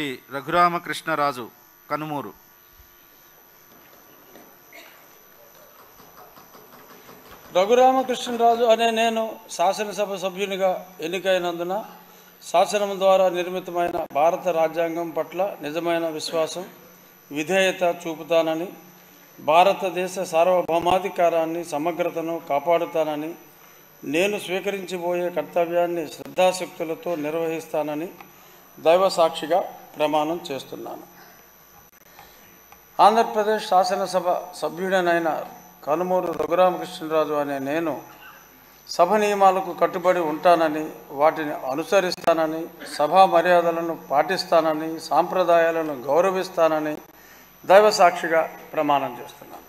శ్రీ రఘురామకృష్ణరాజు కనుమూరు. రఘురామకృష్ణరాజు అనే నేను శాసనసభ సభ్యునిగా ఎన్నికైనందున శాసనం ద్వారా నిర్మితమైన భారత రాజ్యాంగం పట్ల నిజమైన విశ్వాసం, విధేయత చూపుతానని, భారతదేశ సార్వభౌమాధికారాన్ని, సమగ్రతను కాపాడుతానని, నేను స్వీకరించబోయే కర్తవ్యాన్ని శ్రద్ధాశక్తులతో నిర్వహిస్తానని దైవ సాక్షిగా ప్రమాణం చేస్తున్నాను. ఆంధ్రప్రదేశ్ శాసనసభ సభ్యుడనైన కనుమూరు రఘురామకృష్ణరాజు అనే నేను సభ నియమాలకు కట్టుబడి ఉంటానని, వాటిని అనుసరిస్తానని, సభా మర్యాదలను పాటిస్తానని, సాంప్రదాయాలను గౌరవిస్తానని దైవ సాక్షిగా ప్రమాణం చేస్తున్నాను.